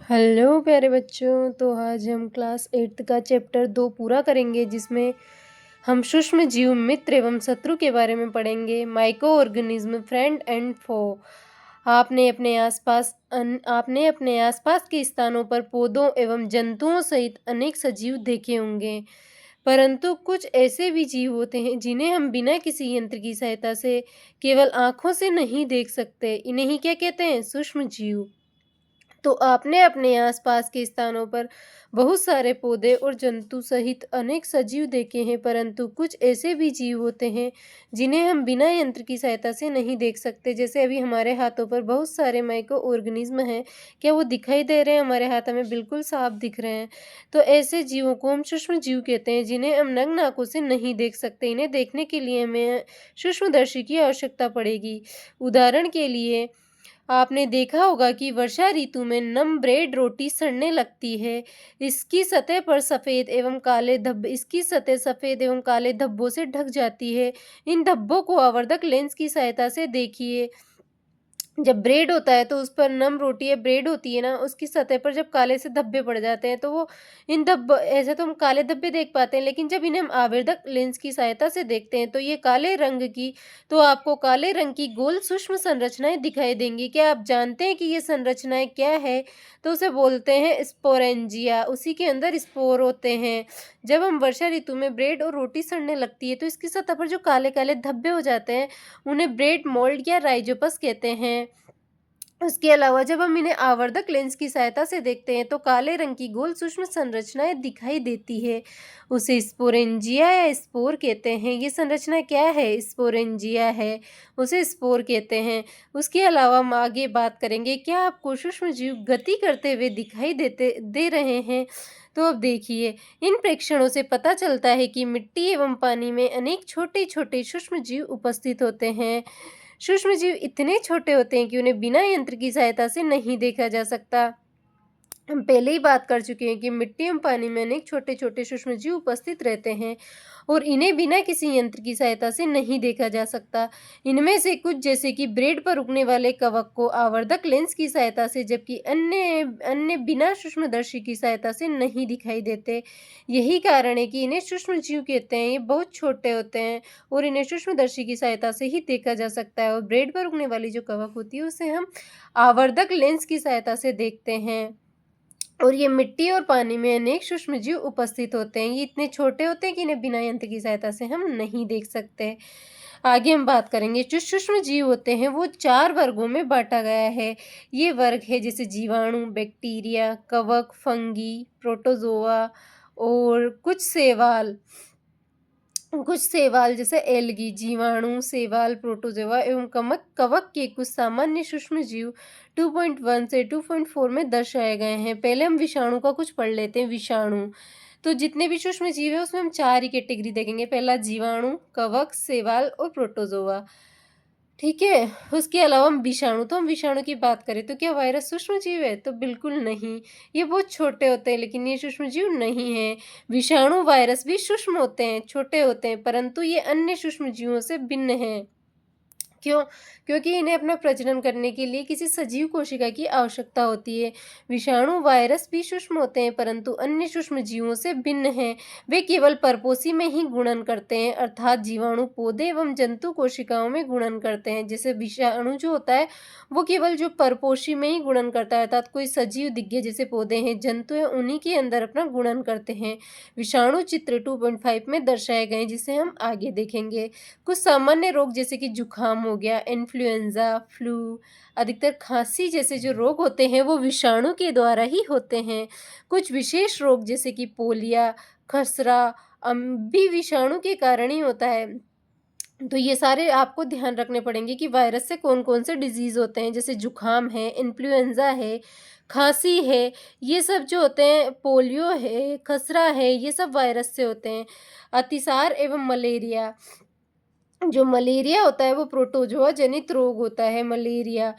Hello प्यारे बच्चों। तो आज हम क्लास 8th का चैप्टर 2 पूरा करेंगे, जिसमें हम सूक्ष्म जीव, मित्र एवं शत्रु के बारे में पढ़ेंगे। माइक्रो ऑर्गेनिज्म, फ्रेंड एंड फो। आपने अपने आसपास के स्थानों पर पौधों एवं जंतुओं सहित अनेक सजीव देखे होंगे, परंतु कुछ ऐसे भी जीव होते हैं जिन्हें हम बिना किसी यंत्र की सहायता से केवल आंखों से नहीं देख सकते। इन्हें ही क्या कहते हैं? सूक्ष्म जीव। तो आपने अपने आसपास के स्थानों पर बहुत सारे पौधे और जंतु सहित अनेक सजीव देखे हैं, परंतु कुछ ऐसे भी जीव होते हैं जिन्हें हम बिना यंत्र की सहायता से नहीं देख सकते। जैसे अभी हमारे हाथों पर बहुत सारे माइक्रो ऑर्गेनिज्म हैं। क्या वो दिखाई दे रहे हैं? हमारे हाथ हमें बिल्कुल साफ दिख रहे हैं। तो ऐसे जीवों को हम सूक्ष्म जीव कहते हैं, जिन्हें हम नग्न आंखों से नहीं देख सकते। इन्हें देखने के लिए हमें सूक्ष्मदर्शी की आवश्यकता पड़ेगी। उदाहरण के लिए आपने देखा होगा कि वर्षा ऋतु में नम ब्रेड रोटी सड़ने लगती है। इसकी सतह सफ़ेद एवं काले धब्बों से ढक जाती है। इन धब्बों को आवर्धक लेंस की सहायता से देखिए। जब ब्रेड होता है तो उस पर नम रोटी या ब्रेड होती है ना, उसकी सतह पर जब काले से धब्बे पड़ जाते हैं तो वो इन धब्बे ऐसे तो हम काले धब्बे देख पाते हैं, लेकिन जब इन्हें हम आवर्धक लेंस की सहायता से देखते हैं तो आपको काले रंग की गोल सूक्ष्म संरचनाएं दिखाई देंगी। क्या आप जानते हैं कि ये संरचनाएं क्या है? तो उसे बोलते हैं स्पोरेंजिया। उसी के अंदर स्पोर होते हैं। जब हम वर्षा ऋतु में ब्रेड और रोटी सड़ने लगती है तो इसकी सतह पर जो काले काले धब्बे हो जाते हैं, उन्हें ब्रेड मोल्ड या राइजोपस कहते हैं। उसके अलावा जब हम इन्हें आवर्धक लेंस की सहायता से देखते हैं तो काले रंग की गोल सूक्ष्म संरचनाएं दिखाई देती है। उसे स्पोरेंजिया या स्पोर कहते हैं। ये संरचना क्या है? स्पोरेंजिया है, उसे स्पोर कहते हैं। उसके अलावा हम आगे बात करेंगे। क्या आपको सूक्ष्म जीव गति करते हुए दिखाई दे रहे हैं? तो अब देखिए, इन प्रेक्षणों से पता चलता है कि मिट्टी एवं पानी में अनेक छोटे छोटे सूक्ष्म जीव उपस्थित होते हैं। सूक्ष्म जीव इतने छोटे होते हैं कि उन्हें बिना यंत्र की सहायता से नहीं देखा जा सकता। हम पहले ही बात कर चुके हैं कि मिट्टी एवं पानी में अनेक छोटे छोटे सूक्ष्म जीव उपस्थित रहते हैं और इन्हें बिना किसी यंत्र की सहायता से नहीं देखा जा सकता। इनमें से कुछ, जैसे कि ब्रेड पर उगने वाले कवक को आवर्धक लेंस की सहायता से, जबकि अन्य अन्य बिना सूक्ष्मदर्शी की सहायता से नहीं दिखाई देते। यही कारण है कि इन्हें सूक्ष्म जीव कहते हैं। ये बहुत छोटे होते हैं और इन्हें सूक्ष्मदर्शी की सहायता से ही देखा जा सकता है। और ब्रेड पर उगने वाली जो कवक होती है उसे हम आवर्धक लेंस की सहायता से देखते हैं। और ये मिट्टी और पानी में अनेक सूक्ष्म जीव उपस्थित होते हैं। ये इतने छोटे होते हैं कि इन्हें बिना यंत्र की सहायता से हम नहीं देख सकते। आगे हम बात करेंगे। जो सूक्ष्म जीव होते हैं वो 4 वर्गों में बांटा गया है। ये वर्ग है जैसे जीवाणु, बैक्टीरिया, कवक, फंगी, प्रोटोजोआ और कुछ शैवाल जैसे एल्गी। जीवाणु, शैवाल, प्रोटोजोआ एवं कवक के कुछ सामान्य सूक्ष्म जीव 2.1 से 2.4 में दर्शाए गए हैं। पहले हम विषाणु का कुछ पढ़ लेते हैं। विषाणु तो जितने भी सूक्ष्म जीव है उसमें हम 4 ही कैटेगरी देखेंगे। पहला जीवाणु, कवक, शैवाल और प्रोटोजोआ। ठीक है। उसके अलावा हम विषाणु की बात करें तो क्या वायरस सूक्ष्म जीव है? तो बिल्कुल नहीं। ये बहुत छोटे होते हैं, लेकिन ये सूक्ष्म जीव नहीं है। विषाणु, वायरस भी सूक्ष्म होते हैं, छोटे होते हैं, परंतु ये अन्य सूक्ष्म जीवों से भिन्न हैं। क्यों? क्योंकि इन्हें अपना प्रजनन करने के लिए किसी सजीव कोशिका की आवश्यकता होती है। विषाणु, वायरस भी सूक्ष्म होते हैं, परंतु अन्य सूक्ष्म जीवों से भिन्न हैं। वे केवल परपोषी में ही गुणन करते हैं, अर्थात जीवाणु पौधे एवं जंतु कोशिकाओं में गुणन करते हैं। जैसे विषाणु जो होता है वो केवल जो परपोषी में ही गुणन करता है, अर्थात कोई सजीव दिग्गज जैसे पौधे हैं, जंतु हैं, उन्हीं के अंदर अपना गुणन करते हैं। विषाणु चित्र 2.5 में दर्शाए गए हैं, जिसे हम आगे देखेंगे। कुछ सामान्य रोग जैसे कि जुखाम हो गया, इन्फ्लुएंजा, फ्लू, अधिकतर खांसी जैसे जो रोग होते हैं वो विषाणु के द्वारा ही होते हैं। कुछ विशेष रोग जैसे कि पोलिया, खसरा भी विषाणु के कारण ही होता है। तो ये सारे आपको ध्यान रखने पड़ेंगे कि वायरस से कौन कौन से डिजीज़ होते हैं। जैसे जुखाम है, इन्फ्लुएंजा है, खांसी है, ये सब जो होते हैं, पोलियो है, खसरा है, ये सब वायरस से होते हैं। अतिसार एवं मलेरिया, जो मलेरिया होता है वो प्रोटोजोआ जनित रोग होता है। मलेरिया,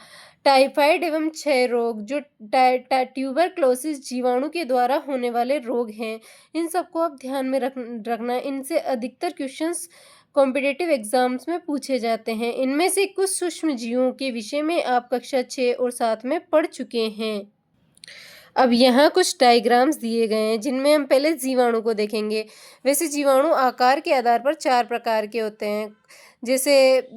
टाइफाइड एवं क्षय रोग, जो ट्यूबरक्लोसिस जीवाणु के द्वारा होने वाले रोग हैं। इन सबको आप ध्यान में रखना। इनसे अधिकतर क्वेश्चंस कॉम्पिटिटिव एग्जाम्स में पूछे जाते हैं। इनमें से कुछ सूक्ष्म जीवों के विषय में आप कक्षा 6 और 7 में पढ़ चुके हैं। अब यहाँ कुछ डायग्राम्स दिए गए हैं जिनमें हम पहले जीवाणु को देखेंगे। वैसे जीवाणु आकार के आधार पर 4 प्रकार के होते हैं। जैसे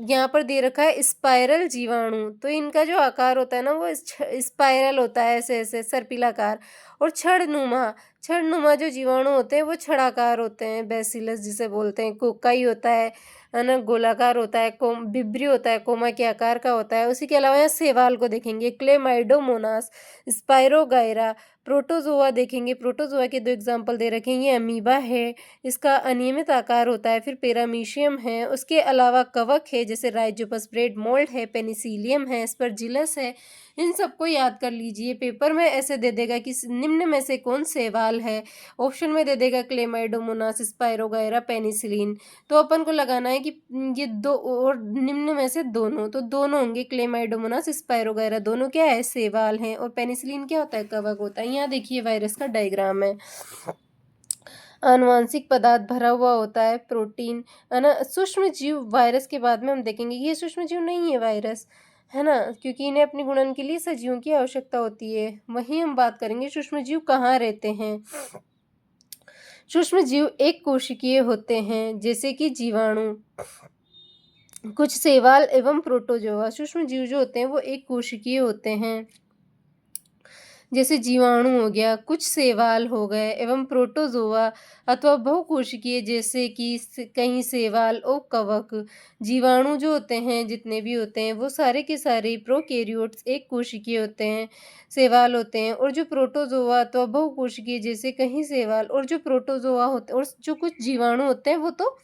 यहाँ पर दे रखा है स्पाइरल जीवाणु, तो इनका जो आकार होता है ना वो स्पाइरल होता है, ऐसे-ऐसे सर्पिलाकार। और छड़नुमा जो जीवाणु होते हैं वो छड़ाकार होते हैं, बैसिलस जिसे बोलते हैं। कोकाई होता है ना, गोलाकार होता है। विब्रियो होता है, कोमा के आकार का होता है। उसी के अलावा यहाँ शैवाल को देखेंगे, क्लेमाइडोमोनास, स्पाइरोगाइरा, प्रोटोज़ोआ देखेंगे। प्रोटोज़ोआ के 2 एग्जाम्पल दे रखे हैं। ये अमीबा है, इसका अनियमित आकार होता है। फिर पैरामीशियम है, उसके अलावा कवक है जैसे राइजोपस ब्रेड मोल्ड है, पेनिसिलियम है, एस्परजिलस है। इन सबको याद कर लीजिए। पेपर में ऐसे दे देगा कि निम्न में से कौन शैवाल है। ऑप्शन में दे देगा क्लेमाइडोमोनास, स्पाइरोगाइरा, पेनिसिलिन। तो अपन को लगाना है कि ये 2 और निम्न में से दोनों, तो दोनों होंगे। क्लेमाइडोमोनास, स्पाइरोगाइरा दोनों क्या है, शैवाल हैं। और पेनिसिलिन क्या होता है, कवक होता है। यहाँ देखिए वायरस का डायग्राम है। आनुवांशिक पदार्थ भरा हुआ होता है, प्रोटीन है ना। सूक्ष्म जीव वायरस के बाद में हम देखेंगे ये सूक्ष्म जीव नहीं है वायरस, है ना, क्योंकि इन्हें अपने गुणन के लिए सजीवों की आवश्यकता होती है। वहीं हम बात करेंगे सूक्ष्म जीव कहाँ रहते हैं। सूक्ष्म जीव एक कोशिकीय होते हैं जैसे कि जीवाणु, कुछ शैवाल एवं प्रोटोजोआ। सूक्ष्म जीव जो होते हैं वो एक कोशिकीय होते हैं जैसे जीवाणु हो गया, कुछ शैवाल हो गए एवं प्रोटोजोआ अथवा बहुकोशिकीय जैसे कि कई शैवाल और कवक। जीवाणु जो होते हैं जितने भी होते हैं वो सारे के सारे प्रोकैरियोट्स एक कोशिकीय होते हैं, शैवाल होते हैं। और जो प्रोटोजोआ अथवा बहुकोशिकीय जैसे कई शैवाल और जो प्रोटोजोआ होते हैं और जो कुछ जीवाणु होते हैं वो तो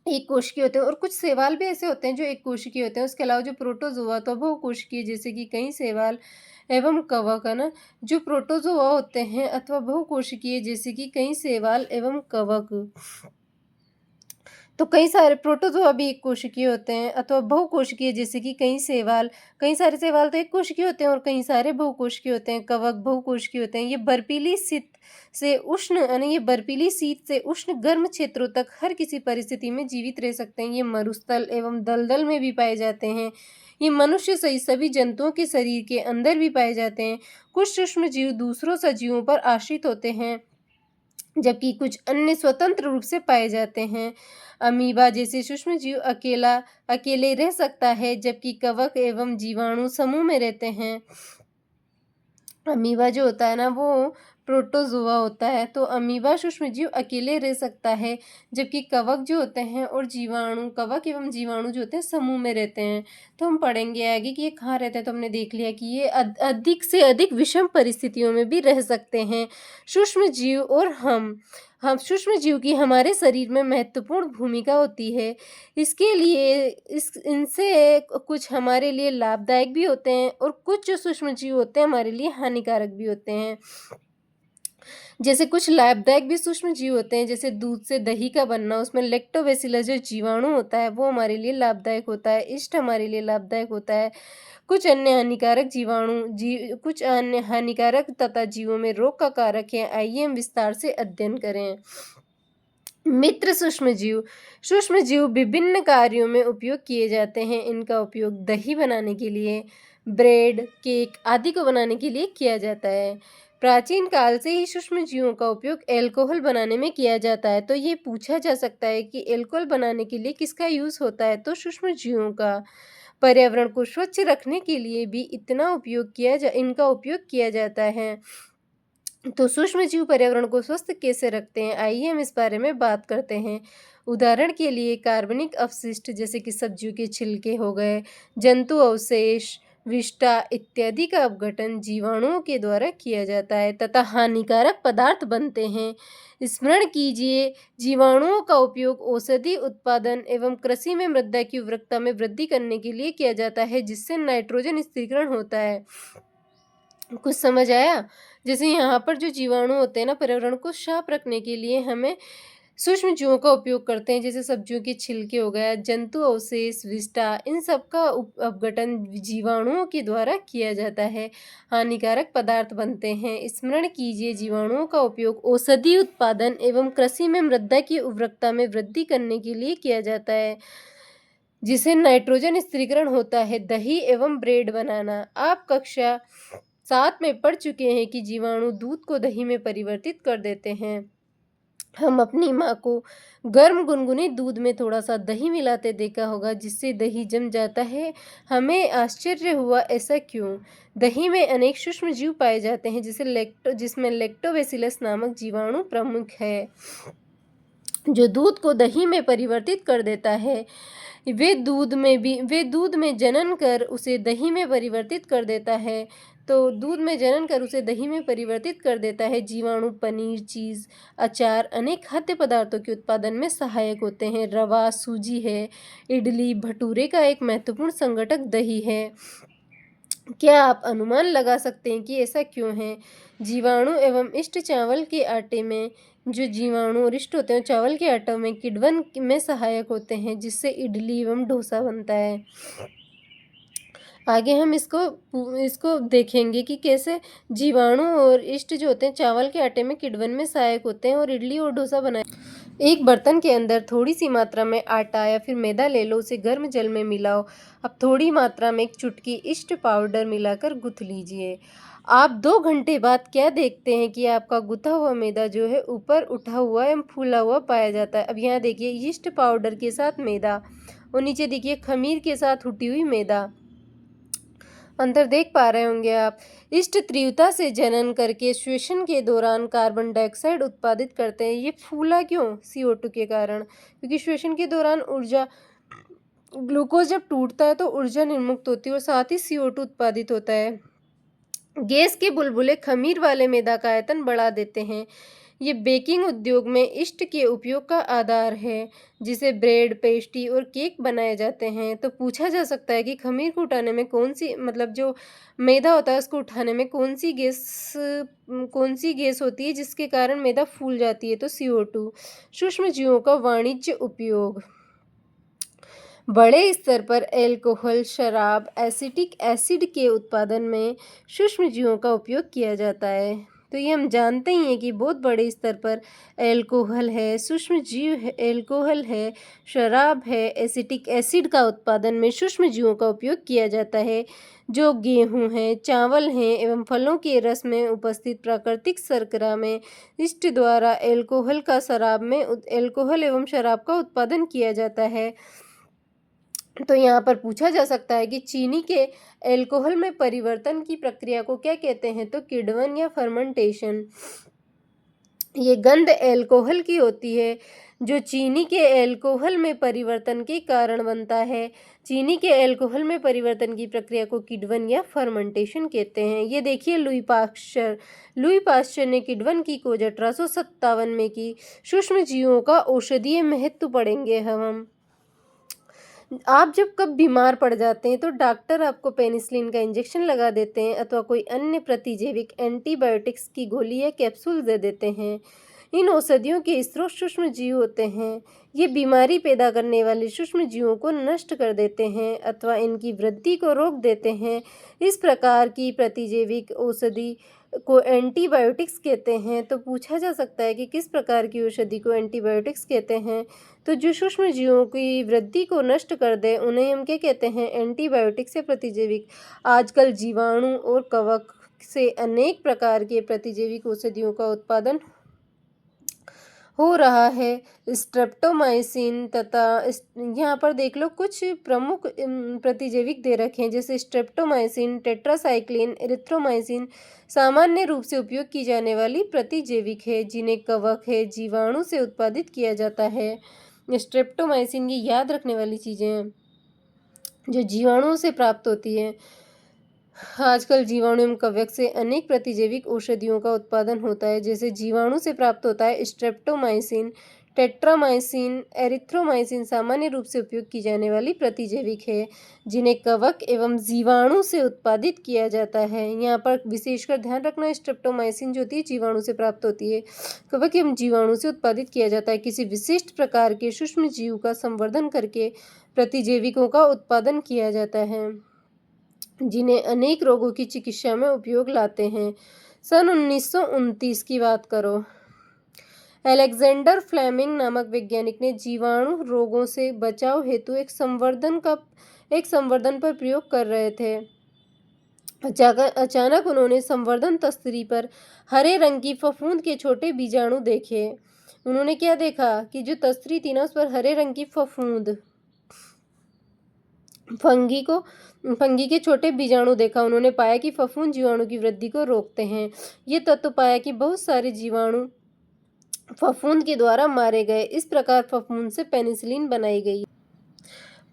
एक कोशिकीय होते हैं। और कुछ शैवाल भी ऐसे होते हैं जो एक कोशिकीय होते हैं। उसके अलावा जो प्रोटोजोआ तो बहुकोशिकीय जैसे कि कई शैवाल एवं कवक, है ना। जो प्रोटोजोआ होते हैं अथवा बहुकोशिकीय जैसे कि कई शैवाल एवं कवक, तो कई सारे प्रोटोजोआ भी एक कोशिकीय होते हैं अथवा बहुकोशिकीय जैसे कि कई सारे शैवाल तो एक कोशिकीय होते हैं और कई सारे बहुकोशिकीय होते हैं। कवक बहुकोशिकीय होते हैं। ये बर्फीली शीत से उष्ण गर्म क्षेत्रों तक हर किसी परिस्थिति में जीवित रह सकते हैं। ये मरुस्थल एवं दलदल में भी पाए जाते हैं। ये मनुष्य सहित सभी जंतुओं के शरीर के अंदर भी पाए जाते हैं। कुछ सूक्ष्म जीव दूसरों सजीवों पर आश्रित होते हैं जबकि कुछ अन्य स्वतंत्र रूप से पाए जाते हैं। अमीबा जैसे सूक्ष्म जीव अकेले रह सकता है जबकि कवक एवं जीवाणु समूह में रहते हैं। अमीबा जो होता है ना वो प्रोटोजोआ होता है, तो अमीबा सूक्ष्म जीव अकेले रह सकता है जबकि कवक जो होते हैं और कवक एवं जीवाणु जो होते हैं समूह में रहते हैं। तो हम पढ़ेंगे आगे कि ये कहाँ रहते हैं। तो हमने देख लिया कि ये अधिक से अधिक विषम परिस्थितियों में भी रह सकते हैं सूक्ष्म जीव। और हम सूक्ष्म जीव की हमारे शरीर में महत्वपूर्ण भूमिका होती है। इसके लिए इनसे कुछ हमारे लिए लाभदायक भी होते हैं और कुछ जो सूक्ष्म जीव होते हैं हमारे लिए हानिकारक भी होते हैं। जैसे कुछ लाभदायक भी सूक्ष्म जीव होते हैं, जैसे दूध से दही का बनना, उसमें लैक्टोबैसिलस जो जीवाणु होता है वो हमारे लिए लाभदायक होता है। ईस्ट हमारे लिए लाभदायक होता है। कुछ अन्य हानिकारक तथा जीवों में रोग का कारक है। आइए हम विस्तार से अध्ययन करें। मित्र सूक्ष्म जीव विभिन्न कार्यों में उपयोग किए जाते हैं। इनका उपयोग दही बनाने के लिए, ब्रेड, केक आदि को बनाने के लिए किया जाता है। प्राचीन काल से ही सूक्ष्म जीवों का उपयोग अल्कोहल बनाने में किया जाता है। तो ये पूछा जा सकता है कि अल्कोहल बनाने के लिए किसका यूज होता है, तो सूक्ष्म जीवों का। पर्यावरण को स्वच्छ रखने के लिए भी इनका उपयोग किया जाता है। तो सूक्ष्म जीव पर्यावरण को स्वस्थ कैसे रखते हैं, आइए हम इस बारे में बात करते हैं। उदाहरण के लिए कार्बनिक अपशिष्ट जैसे कि सब्जियों के छिलके हो गए, जंतु अवशेष, विष्ठा इत्यादि का अपघटन जीवाणुओं के द्वारा किया जाता है तथा हानिकारक पदार्थ बनते हैं। स्मरण कीजिए, जीवाणुओं का उपयोग औषधि उत्पादन एवं कृषि में मृदा की उर्वरकता में वृद्धि करने के लिए किया जाता है, जिससे नाइट्रोजन स्थिरीकरण होता है। कुछ समझ आया? जैसे यहाँ पर जो जीवाणु होते हैं ना, पर्यावरण को साफ रखने के लिए हमें सूक्ष्म जीवों का उपयोग करते हैं। जैसे सब्जियों के छिलके हो गया, जंतु अवशेष, विष्ठा, इन सब का अपघटन जीवाणुओं के द्वारा किया जाता है। हानिकारक पदार्थ बनते हैं। स्मरण कीजिए, जीवाणुओं का उपयोग औषधि उत्पादन एवं कृषि में मृदा की उर्वरकता में वृद्धि करने के लिए किया जाता है, जिसे नाइट्रोजन स्थिरीकरण होता है। दही एवं ब्रेड बनाना। आप कक्षा 7 में पढ़ चुके हैं कि जीवाणु दूध को दही में परिवर्तित कर देते हैं। हम अपनी माँ को गर्म गुनगुने दूध में थोड़ा-सा दही मिलाते देखा होगा, जिससे दही जम जाता है। हमें आश्चर्य हुआ, ऐसा क्यों? दही में अनेक सूक्ष्म जीव पाए जाते हैं, जिसमें लैक्टोबैसिलस नामक जीवाणु प्रमुख है, जो दूध को दही में परिवर्तित कर देता है। वे दूध में जनन कर उसे दही में परिवर्तित कर देता है। तो दूध में जनन कर उसे दही में परिवर्तित कर देता है। जीवाणु पनीर, चीज़, अचार, अनेक खाद्य पदार्थों के उत्पादन में सहायक होते हैं। रवा, सूजी है, इडली, भटूरे का एक महत्वपूर्ण संघटक दही है। क्या आप अनुमान लगा सकते हैं कि ऐसा क्यों है? जीवाणु एवं इष्ट चावल के आटे में जो जीवाणु और इष्ट होते हैं, चावल के आटे में किण्वन में सहायक होते हैं, जिससे इडली एवं डोसा बनता है। आगे हम इसको देखेंगे कि कैसे जीवाणु और इष्ट जो होते हैं चावल के आटे में किण्वन में सहायक होते हैं और इडली और डोसा बनाए। एक बर्तन के अंदर थोड़ी सी मात्रा में आटा या फिर मैदा ले लो, उसे गर्म जल में मिलाओ। अब थोड़ी मात्रा में एक चुटकी इस्ट पाउडर मिलाकर गूँथ लीजिए। आप 2 घंटे बाद क्या देखते हैं कि आपका गूँथा हुआ मैदा जो है ऊपर उठा हुआ एवं फूला हुआ पाया जाता है। अब यहाँ देखिए, ईस्ट पाउडर के साथ मैदा और नीचे देखिए खमीर के साथ हुटी हुई मैदा। अंतर देख पा रहे होंगे आप। इष्ट तीव्रता से जनन करके श्वसन के दौरान कार्बन डाइऑक्साइड उत्पादित करते हैं। ये फूला क्यों? CO2 के कारण, क्योंकि श्वसन के दौरान ऊर्जा ग्लूकोज जब टूटता है तो ऊर्जा निर्मुक्त होती है और साथ ही CO2 उत्पादित होता है। गैस के बुलबुले खमीर वाले मैदा का आयतन बढ़ा देते हैं। ये बेकिंग उद्योग में इष्ट के उपयोग का आधार है, जिसे ब्रेड, पेस्ट्री और केक बनाए जाते हैं। तो पूछा जा सकता है कि खमीर को उठाने में जो मैदा होता है उसको उठाने में कौन सी गैस होती है जिसके कारण मैदा फूल जाती है? तो CO2। सूक्ष्म जीवों का वाणिज्य उपयोग। बड़े स्तर पर अल्कोहल, शराब, एसिटिक एसिड के उत्पादन में सूक्ष्म जीवों का उपयोग किया जाता है। तो ये हम जानते ही हैं कि बहुत बड़े स्तर पर अल्कोहल है, सूक्ष्म जीव है, अल्कोहल है, शराब है, एसिटिक एसिड का उत्पादन में सूक्ष्म जीवों का उपयोग किया जाता है, जो गेहूँ है, चावल हैं एवं फलों के रस में उपस्थित प्राकृतिक शर्करा में इष्ट द्वारा अल्कोहल एवं शराब का उत्पादन किया जाता है। तो यहाँ पर पूछा जा सकता है कि चीनी के अल्कोहल में परिवर्तन की प्रक्रिया को क्या कहते हैं? तो किण्वन या फर्मेंटेशन। ये गंध अल्कोहल की होती है, जो चीनी के अल्कोहल में परिवर्तन के कारण बनता है। चीनी के अल्कोहल में परिवर्तन की प्रक्रिया को किण्वन या फर्मेंटेशन कहते हैं। ये देखिए, लुई पाश्चर ने किण्वन की खोज 1857 में की। सूक्ष्म जीवों का औषधीय महत्व पढ़ेंगे हम। आप जब कब बीमार पड़ जाते हैं तो डॉक्टर आपको पेनिसिलिन का इंजेक्शन लगा देते हैं अथवा कोई अन्य प्रतिजैविक एंटीबायोटिक्स की गोली या कैप्सूल दे देते हैं। इन औषधियों के स्रोत सूक्ष्म जीव होते हैं। ये बीमारी पैदा करने वाले सूक्ष्म जीवों को नष्ट कर देते हैं अथवा इनकी वृद्धि को रोक देते हैं। इस प्रकार की प्रतिजैविक औषधि को एंटीबायोटिक्स कहते हैं। तो पूछा जा सकता है कि किस प्रकार की औषधि को एंटीबायोटिक्स कहते हैं? तो जो सूक्ष्म जीवों की वृद्धि को नष्ट कर दे उन्हें हम क्या कहते हैं? एंटीबायोटिक्स या प्रतिजैविक। आजकल जीवाणु और कवक से अनेक प्रकार के प्रतिजैविक औषधियों का उत्पादन हो रहा है। स्ट्रेप्टोमाइसिन तथा यहाँ पर देख लो कुछ प्रमुख प्रतिजैविक दे रखे हैं, जैसे स्ट्रेप्टोमाइसिन, टेट्रासाइक्लिन, एरिथ्रोमाइसिन सामान्य रूप से उपयोग की जाने वाली प्रतिजैविक है, जिन्हें कवक है जीवाणु से उत्पादित किया जाता है। स्ट्रेप्टोमाइसिन की याद रखने वाली चीज़ें हैं जो जीवाणुओं से प्राप्त होती है। आजकल जीवाणु एवं कवक से अनेक प्रतिजैविक औषधियों का उत्पादन होता है, जैसे जीवाणु से प्राप्त होता है स्ट्रेप्टोमाइसिन, टेट्रामाइसिन, एरिथ्रोमाइसिन सामान्य रूप से उपयोग की जाने वाली प्रतिजैविक है, जिन्हें कवक एवं जीवाणु से उत्पादित किया जाता है। यहाँ पर विशेषकर ध्यान रखना, स्ट्रेप्टोमाइसिन जो होती है जीवाणु से प्राप्त होती है, कवक एवं जीवाणु से उत्पादित किया जाता है। किसी विशिष्ट प्रकार के सूक्ष्म जीव का संवर्धन करके प्रतिजैविकों का उत्पादन किया जाता है, जिन्हें अनेक रोगों की चिकित्सा में उपयोग लाते हैं। सन 1929 की बात करो, अलेक्जेंडर फ्लेमिंग नामक वैज्ञानिक ने जीवाणु रोगों से बचाव हेतु एक संवर्धन पर प्रयोग कर रहे थे। अचानक उन्होंने संवर्धन तस्तरी पर हरे रंग की फफूंद के छोटे बीजाणु देखे। उन्होंने क्या देखा कि जो तस्तरी थी ना, उस पर हरे रंग की फफूंद फंगी के छोटे बीजाणु देखा। उन्होंने पाया कि फफूंद जीवाणु की वृद्धि को रोकते हैं। ये तत्व पाया कि बहुत सारे जीवाणु फफूंद के द्वारा मारे गए। इस प्रकार फफूंद से पेनिसिलिन बनाई गई।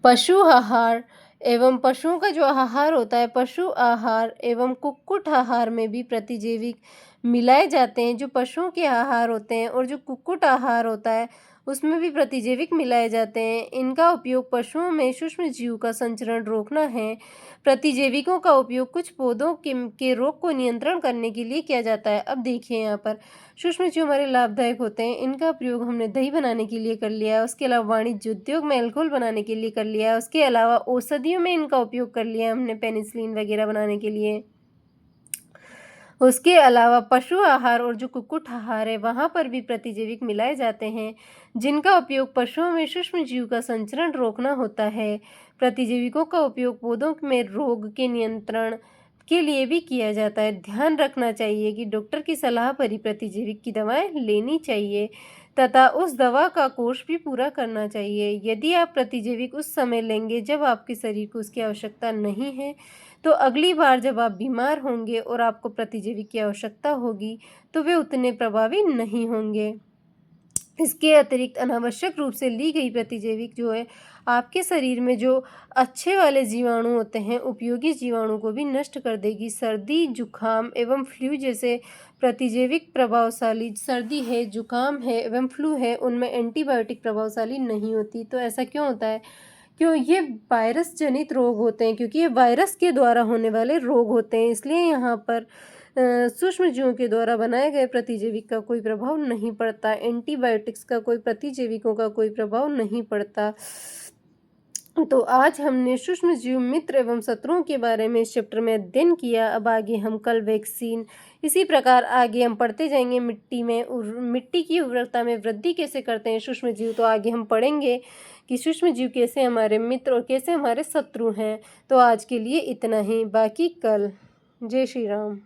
पशु आहार एवं पशुओं का जो आहार होता है, पशु आहार एवं कुक्कुट आहार में भी प्रतिजैविक मिलाए जाते हैं। जो पशुओं के आहार होते हैं और जो कुक्कुट आहार होता है, उसमें भी प्रतिजैविक मिलाए जाते हैं। इनका उपयोग पशुओं में सूक्ष्म जीव का संचरण रोकना है। प्रतिजैविकों का उपयोग कुछ पौधों के रोग को नियंत्रण करने के लिए किया जाता है। अब देखिए यहाँ पर सूक्ष्म जीव हमारे लाभदायक होते हैं। इनका प्रयोग हमने दही बनाने के लिए कर लिया है। उसके अलावा वाणिज्य उद्योग में अल्कोहल बनाने के लिए कर लिया है। उसके अलावा औषधियों में इनका उपयोग कर लिया है हमने पेनिसिलिन वगैरह बनाने के लिए। उसके अलावा पशु आहार और जो कुक्कुट आहार है, वहाँ पर भी प्रतिजैविक मिलाए जाते हैं, जिनका उपयोग पशुओं में सूक्ष्म जीव का संचरण रोकना होता है। प्रतिजैविकों का उपयोग पौधों में रोग के नियंत्रण के लिए भी किया जाता है। ध्यान रखना चाहिए कि डॉक्टर की सलाह पर ही प्रतिजैविक की दवाएं लेनी चाहिए तथा उस दवा का कोर्स भी पूरा करना चाहिए। यदि आप प्रतिजैविक उस समय लेंगे जब आपके शरीर को उसकी आवश्यकता नहीं है, तो अगली बार जब आप बीमार होंगे और आपको प्रतिजैविक की आवश्यकता होगी, तो वे उतने प्रभावी नहीं होंगे। इसके अतिरिक्त अनावश्यक रूप से ली गई प्रतिजैविक जो है, आपके शरीर में जो अच्छे वाले जीवाणु होते हैं, उपयोगी जीवाणु को भी नष्ट कर देगी। सर्दी, जुकाम एवं फ्लू जैसे प्रतिजैविक प्रभावशाली, सर्दी है, जुकाम है एवं फ्लू है, उनमें एंटीबायोटिक प्रभावशाली नहीं होती। तो ऐसा क्यों होता है? क्यों? ये वायरस जनित रोग होते हैं, क्योंकि ये वायरस के द्वारा होने वाले रोग होते हैं। इसलिए यहाँ पर सूक्ष्म जीवों के द्वारा बनाए गए प्रतिजैविक का कोई प्रभाव नहीं पड़ता। एंटीबायोटिक्स का कोई, प्रतिजैविकों का कोई प्रभाव नहीं पड़ता। तो आज हमने सूक्ष्म जीव मित्र एवं शत्रुओं के बारे में इस चैप्टर में अध्ययन किया। अब आगे हम कल वैक्सीन, इसी प्रकार आगे हम पढ़ते जाएंगे मिट्टी की उर्वरकता में वृद्धि कैसे करते हैं सूक्ष्म जीव। तो आगे हम पढ़ेंगे कि सूक्ष्म जीव कैसे हमारे मित्र और कैसे हमारे शत्रु हैं। तो आज के लिए इतना ही, बाकी कल। जय श्री राम।